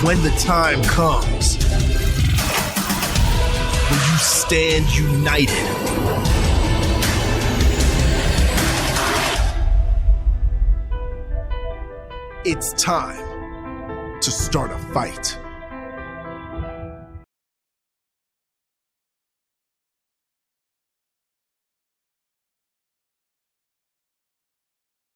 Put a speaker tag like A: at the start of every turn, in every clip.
A: when the time comes, will you stand united? It's time to start a fight.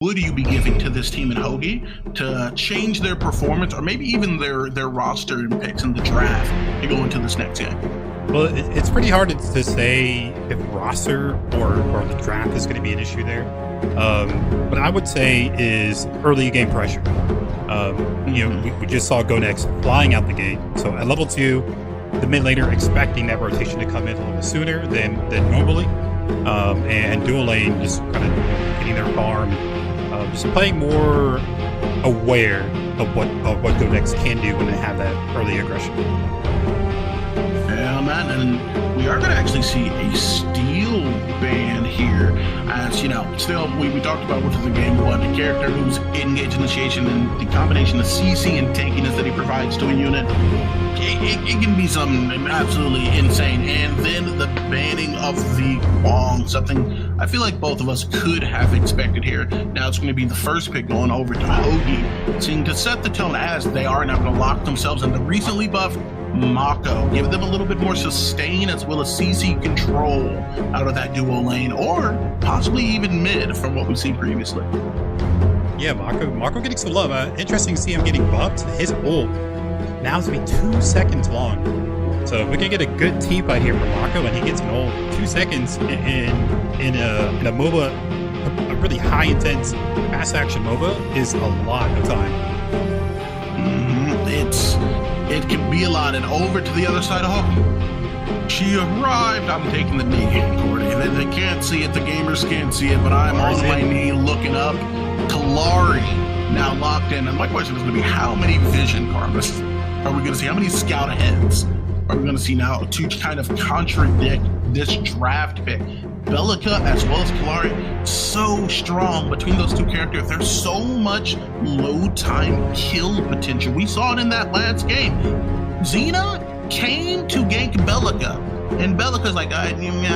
B: Would you be giving to this team in Hoagie to change their performance, or maybe even their roster and picks in the draft to go into this next game?
C: Well, it's pretty hard to say if roster or the draft is going to be an issue there. What I would say is early game pressure. We just saw Go Next flying out the gate. So at level 2, the mid laner expecting that rotation to come in a little bit sooner than normally, and dual lane just kind of getting their farm, just playing more aware of what Go Next can do when they have that early aggression.
B: Yeah, man, and we are going to actually see a steal ban here. As you know, still, we talked about which is the game one, a character who's engaged initiation and the combination of CC and tankiness that he provides to a unit. It can be something absolutely insane. And then the banning of the Wong, something I feel like both of us could have expected here. Now it's going to be the first pick going over to Hoagie, seeming to set the tone as they are now going to lock themselves in the recently buffed Mako, give them a little bit more sustain as well as CC control out of that duo lane, or possibly even mid from what we've seen previously.
C: Yeah, Mako getting some love. Interesting to see him getting buffed. His ult now is going to be 2 seconds long. So if we can get a good team fight here from Mako and he gets an ult 2 seconds in a MOBA, a really high intense fast action MOBA is a lot of time.
B: It can be a lot. And over to the other side of Hoagie. She arrived. I'm taking the knee game, Cordy. And they can't see it. The gamers can't see it. But I'm on my knee looking up. Kalari now locked in. And my question is going to be, how many vision karmas are we going to see? How many scout aheads are we going to see now to kind of contradict this draft pick? Bellica as well as Kalari, so strong between those two characters. There's so much low time kill potential. We saw it in that last game. Xena came to gank Bellica, and Bellica's like, I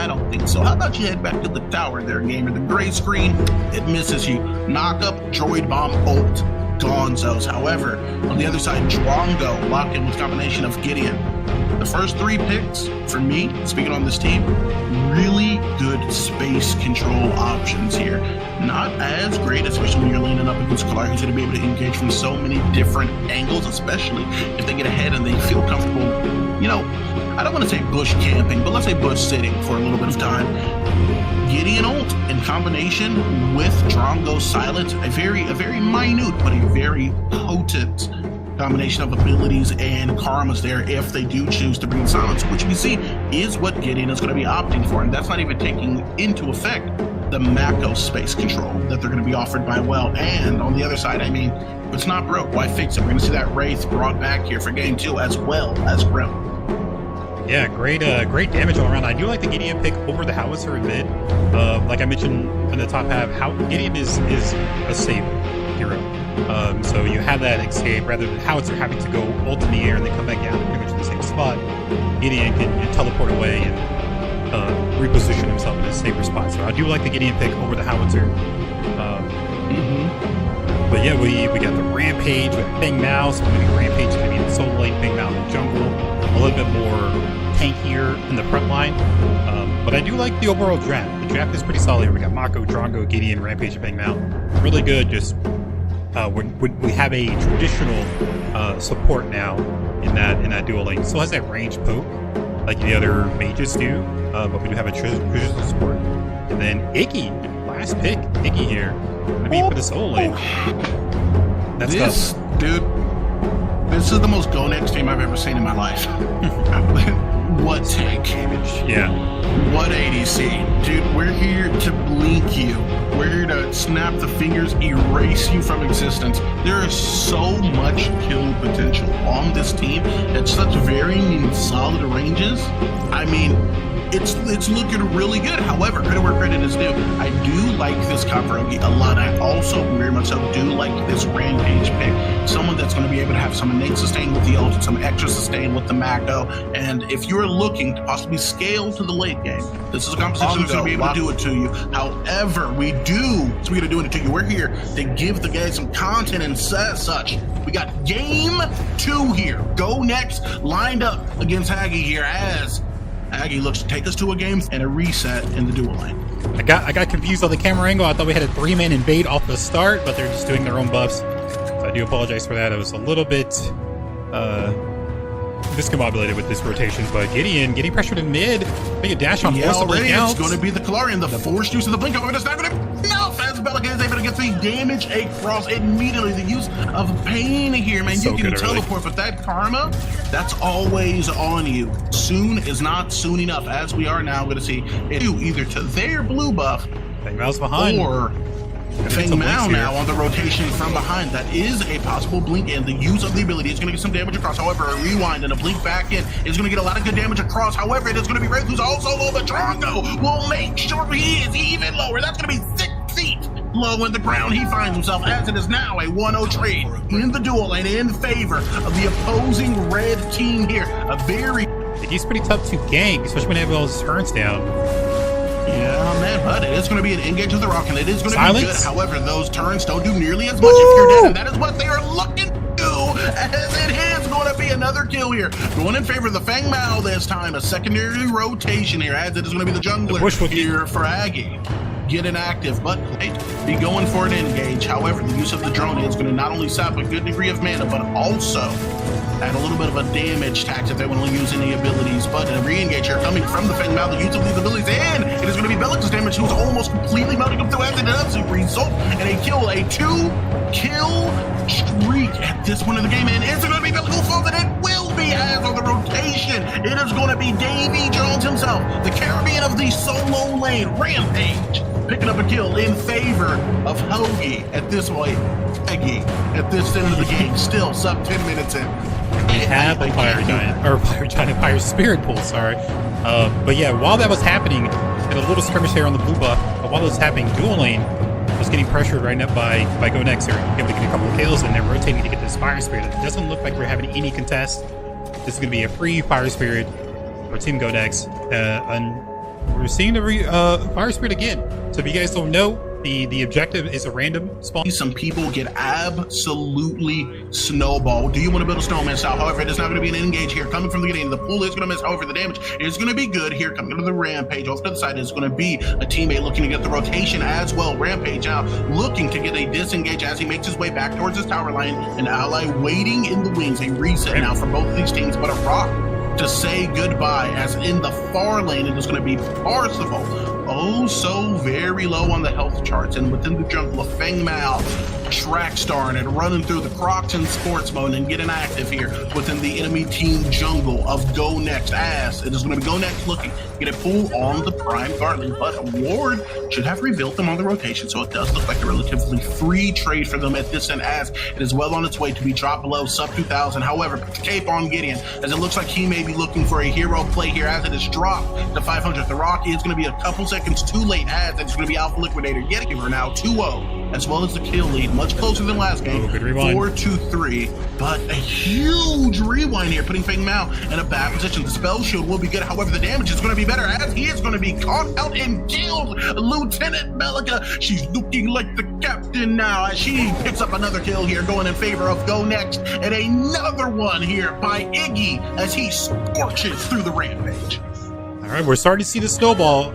B: don't think so. How about you head back to the tower there, gamer? The gray screen, it misses you. Knock up, droid bomb, ult, gonzos. However, on the other side, Drongo locked in with combination of Gideon. The first 3 picks, for me, speaking on this team, really good space control options here. Not as great, especially when you're leaning up against Kalari, who's going to be able to engage from so many different angles, especially if they get ahead and they feel comfortable, I don't want to say bush camping, but let's say bush sitting for a little bit of time. Gideon ult in combination with Drongo's silence, a very minute, but a very potent combination of abilities and karmas there if they do choose to bring silence, which we see is what Gideon is going to be opting for. And that's not even taking into effect the Mako space control that they're going to be offered by Well. And on the other side, if it's not broke, why fix it? We're going to see that Wraith brought back here for game 2 as well as Grim.
C: Yeah, great damage all around. I do like the Gideon pick over the Howitzer in mid. Like I mentioned in the top half, Gideon is a safe hero. So you have that escape rather than Howitzer having to go ult in the air and then come back down to pretty much the same spot. Gideon can teleport away and reposition himself in a safer spot. So I do like the Gideon pick over the Howitzer. But yeah, we got the Rampage with Bang Mao. So maybe Rampage is going to be in the solo lane, Bang Mao in the jungle. A little bit more tankier in the front line. But I do like the overall draft. The draft is pretty solid. We got Mako, Drongo, Gideon, Rampage, and Bang Mao. Really good. Just we have a traditional support now in that dual lane. Still has that range poke like the other mages do, but we do have a traditional support. And then Iggy, last pick, Iggy here, gonna be for the solo lane. That's tough.
B: Dude, this is the most Go Next team I've ever seen in my life. What tank damage?
C: Yeah.
B: What ADC? Dude, we're here to blink you. We're here to snap the fingers, erase you from existence. There is so much kill potential on this team at such varying and solid ranges. It's looking really good. However, credit where credit is due. I do like this Kakurogi a lot. I also very much so do like this Rampage pick. someone that's going to be able to have some innate sustain with the ult and some extra sustain with the Mako. And if you're looking to possibly scale to the late game, this is a composition that's going to be able to do it to you. However, we're going to do it to you. We're here to give the guys some content and such. We got game 2 here. Go Next lined up against Hagi here as Hagi looks to take us to a game and a reset in the dual lane.
C: I got confused on the camera angle. I thought we had a 3-man invade off the start, but they're just doing their own buffs. So I do apologize for that. I was a little bit discombobulated with this rotation, but Gideon getting pressured in mid. Make a dash on force
B: already. It's
C: out.
B: going to be the Kalarian, the forced use of the blink. However, it's not going to be enough as Belica is able to get the damage across immediately. The use of pain here, man.
C: So
B: you can teleport, but that karma, that's always on you. Soon is not soon enough, as we are now going to see it either to their blue buff
C: Mouse behind.
B: or Feng Mao now on the rotation from behind. That is a possible blink in. The use of the ability is going to get some damage across. However, a rewind and a blink back in is going to get a lot of good damage across. However, it is going to be Wraith, who's also low, but Drongo will make sure he is even lower. That's going to be 6 feet low in the ground. He finds himself, as it is now a 1-0 trade in the duel lane in favor of the opposing red team here. A very...
C: He's pretty tough to gank, especially when they have all his turns down.
B: Yeah, man, but it is going to be an engage with the rock, and it is going to be good. However, those turns don't do nearly as much if you're dead, and that is what they are looking to do, as it is going to be another kill here. Going in favor of the Feng Mao this time, a secondary rotation here, as it is going to be the jungler here for Aggie. Get inactive, but be going for an engage. However, the use of the drone is going to not only sap a good degree of mana, but also add a little bit of a damage tax if they want to use any abilities. But a re-engage here coming from the Feng Mao, the use of these abilities, and it is going to be Belica's damage, who's almost completely melting up through as it does result in a kill, a 2-kill streak at this point in the game. And is it going to be Belica who falls? And it will be, as on the rotation. It is going to be Davy Jones himself, the Caribbean of the solo lane, Rampage, picking up a kill in favor of Hoagie at this point. Hagi at this end of the game, still sub 10 minutes in.
C: They have a Fire Spirit pool, sorry. But yeah, while that was happening, and a little skirmish here on the blue buff, but while it was happening, dual lane was getting pressured right now by Go Next here. Able to get a couple of kills, and they're rotating to get this Fire Spirit. It doesn't look like we're having any contest. This is going to be a free Fire Spirit for Team Go Next. And we're seeing the Fire Spirit again. So if you guys don't know, the objective is a random spawn.
B: Some people get absolutely snowballed. Do you want to build a snowman style? However, it is not going to be an engage here. Coming from the beginning, the pool is going to miss. However, the damage is going to be good here. Coming to the Rampage. Off to the side is going to be a teammate looking to get the rotation as well. Rampage now looking to get a disengage as he makes his way back towards his tower line. An ally waiting in the wings. A reset now for both of these teams, but a rock to say goodbye, as in the far lane it is going to be Parsifal, oh so very low on the health charts, and within the jungle of Feng Mao track starring and running through the Crocs in sports mode and getting active here within the enemy team jungle of Go Next, as it is going to be Go Next looking to get a pull on the Prime Garland, but a ward should have rebuilt them on the rotation, so it does look like a relatively free trade for them at this end, as it is well on its way to be dropped below sub 2,000. However, cape on Gideon, as it looks like he may be looking for a hero play here, as it is dropped to 500. The rock is going to be a couple seconds too late, as it's going to be Alpha Liquidator getting her now 2-0, as well as the kill lead, much closer than last game, 4-2-3, but a huge rewind here, putting Feng Mao in a bad position. The spell shield will be good, however the damage is going to be better, as he is going to be caught out and killed. Lieutenant Belica, she's looking like the captain now, as she picks up another kill here, going in favor of Go Next, and another one here by Iggy as he scorches through the Rampage.
C: All right, we're starting to see the snowball.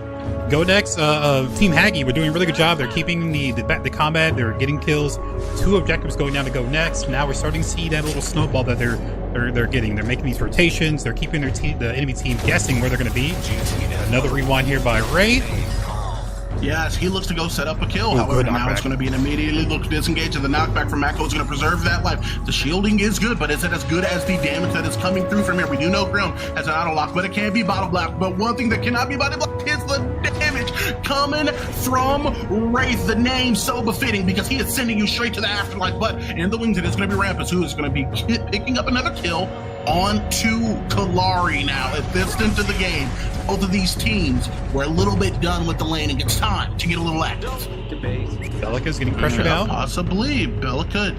C: Go Next, Team Hagi, we're doing a really good job. They're keeping the combat. They're getting kills. 2 objectives going down to Go Next. Now we're starting to see that little snowball that they're getting. They're making these rotations. They're keeping their the enemy team guessing where they're going to be. Another rewind here by Wraith.
B: Yes, he looks to go set up a kill. However, now it's going to be an immediately look to disengage, and the knockback from Mako is going to preserve that life. The shielding is good, but is it as good as the damage that is coming through from here? We do know Ground has an auto lock, but it can be bottle blocked. But one thing that cannot be bottle blocked is the damage coming from Wraith. The name so befitting, because he is sending you straight to the afterlife. But in the wings, it is going to be Rampus, who is going to be picking up another kill onto Kalari now at this end of the game. Both of these teams were a little bit done with the lane, and it's time to get a little active.
C: Bellica's getting pressured out.
B: Possibly. Bellica,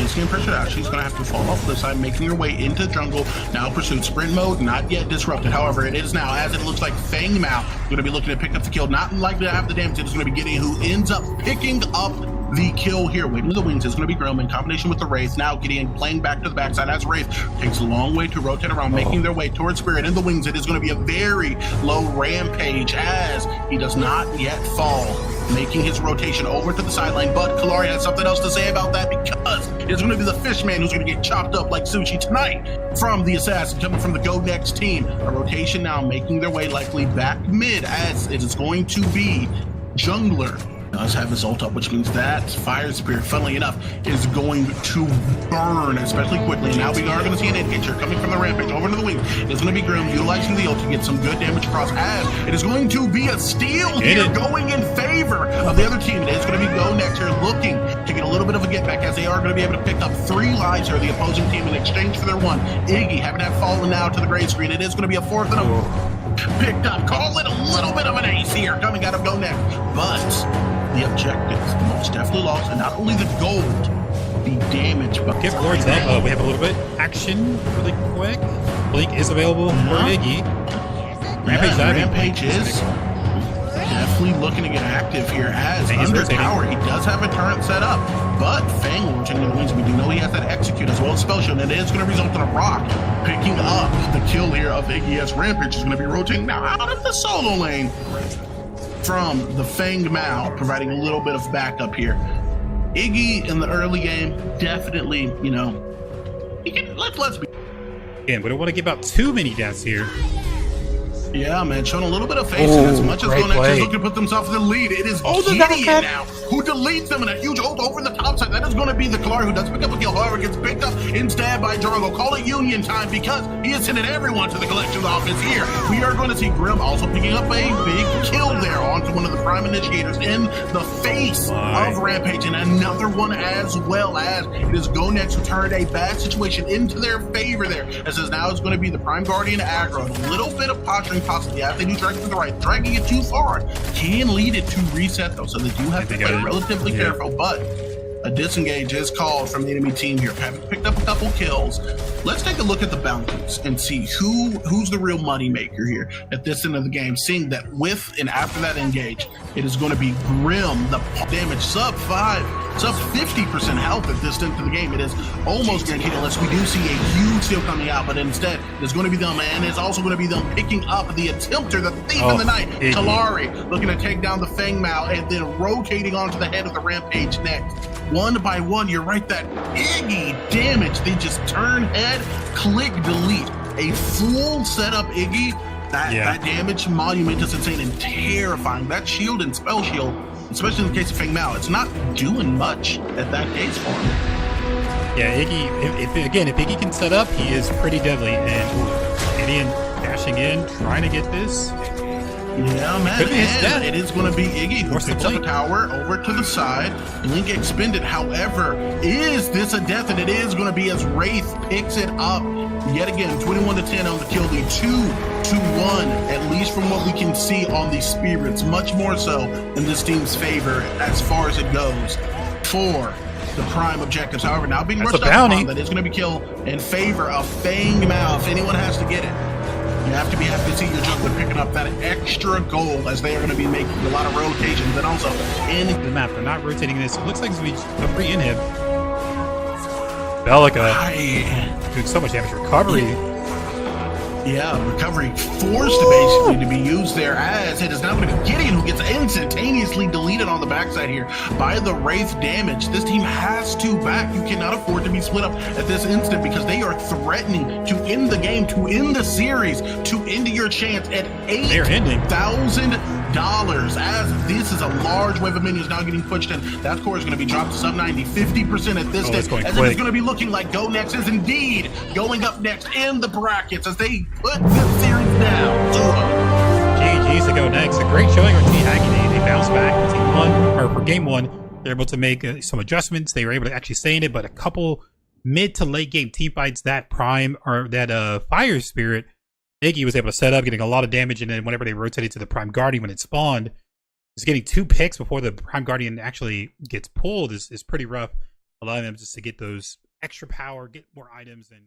B: is getting pressured out. She's going to have to fall off this side, making her way into the jungle. Now pursued sprint mode, not yet disrupted. However, it is now, as it looks like Fang Mao going to be looking to pick up the kill. Not likely to have the damage. It's going to be Gideon, who ends up picking up the kill here. Waiting to the wings is going to be Grim in combination with the Wraith. Now Gideon playing back to the backside as Wraith takes a long way to rotate around, making their way towards Spirit. In the wings, it is going to be a very low rampage as he does not yet fall, making his rotation over to the sideline. But Kalari has something else to say about that, because it's going to be the Fishman who's going to get chopped up like sushi tonight from the Assassin coming from the Go Next team. A rotation now making their way likely back mid, as it is going to be Jungler. Does have his ult up, which means that Fire Spirit, funnily enough, is going to burn, especially quickly. Now we are going to see an engage here coming from the rampage over to the wing. It's going to be Grim utilizing the ult to get some good damage across, as it is going to be a steal here going in favor of the other team. It is going to be Go Next here looking to get a little bit of a get back, as they are going to be able to pick up 3 lives here, the opposing team, in exchange for their 1. Iggy having that fallen now to the gray screen. It is going to be a 4th and a picked up. Call it a little bit of an ace here coming out of Go Next, but the objective is most definitely lost, and not only the gold, the damage. But
C: give Lords up. We have a little bit action really quick. Blink is available for Iggy. Rampage diving.
B: Rampage is definitely looking to get active here, as under tower he does have a turret set up, but Fang launching the wings. We do know he has that execute as well as spell shield, and it is going to result in a rock picking up the kill here of Iggy, as Rampage is going to be rotating now out of the solo lane from the Fang Mao, providing a little bit of backup here. Iggy in the early game, definitely, he can, let's be.
C: Again, we don't want to give out too many deaths here.
B: Yeah, man, showing a little bit of face, and as much as Go Next is looking to put themselves in the lead, it is Gideon now who deletes them in a huge ult over the top side. That is going to be the Kalari, who does pick up a kill, however, gets picked up instead by Jargo. Call it union time, because he is sending everyone to the collections office here. We are going to see Grim also picking up a big kill there onto one of the prime initiators in the face of Rampage, and another one as well, as it is Go Next who turned a bad situation into their favor there, as now it's going to be the Prime Guardian aggro. A little bit of posturing possibly, as they do drag to the right. Dragging it too far can lead it to reset, though, so they do have to play relatively careful, but a disengage is called from the enemy team here, having picked up a couple kills. Let's take a look at the bounties and see who's the real money maker here at this end of the game, seeing that with and after that engage, it is going to be Grim, the damage sub 50% health at this end of the game. It is almost guaranteed, unless we do see a huge steal coming out, but instead it's going to be them, and it's also going to be them picking up the attempter, the thief in the night, Kalari, looking to take down the Fang Mao, and then rotating onto the head of the Rampage next. One by one, you're right, that Iggy damage. They just turn head, click, delete. A full setup Iggy, that damage monumentous, insane, and terrifying. That shield and spell shield, especially in the case of Fang Mao, it's not doing much at that case for him.
C: Yeah, Iggy, if Iggy can set up, he is pretty deadly. And Gideon dashing in, trying to get this.
B: Yeah, man, and it is going to be Iggy who picks up a tower over to the side. Blink expended, however, is this a death? And it is going to be, as Wraith picks it up yet again, 21-10 on the kill lead, 2-1, at least from what we can see on the spirits, much more so in this team's favor as far as it goes for the prime objectives. However, now being rushed out upon, that is going to be killed in favor of Fang Mao. If anyone has to get it, you have to be happy to see your jungler picking up that extra goal, as they are going to be making a lot of rotations, and also in
C: the map. They're not rotating this. It looks like it's going to be a free inhib. Bellica doing so much damage. Recovery.
B: Yeah, recovery forced basically to be used there, as it is now going to be Gideon who gets instantaneously deleted on the backside here by the Wraith damage. This team has to back. You cannot afford to be split up at this instant, because they are threatening to end the game, to end the series, to end your chance at $8,000, as this is a large wave of minions now getting pushed in. That score is going to be dropped to sub 90, 50% at this stage, as it is going to be looking like Go Next is indeed going up next in the brackets, as they put this series down.
C: GG's to Go Next. A great showing for Team Agony. They bounced back for game one. They're able to make some adjustments. They were able to actually stay in it, but a couple mid to late game team fights, that Prime or that Fire Spirit, Iggy was able to set up, getting a lot of damage, and then whenever they rotated to the Prime Guardian when it spawned, just getting 2 picks before the Prime Guardian actually gets pulled is pretty rough. Allowing them just to get those extra power, get more items, and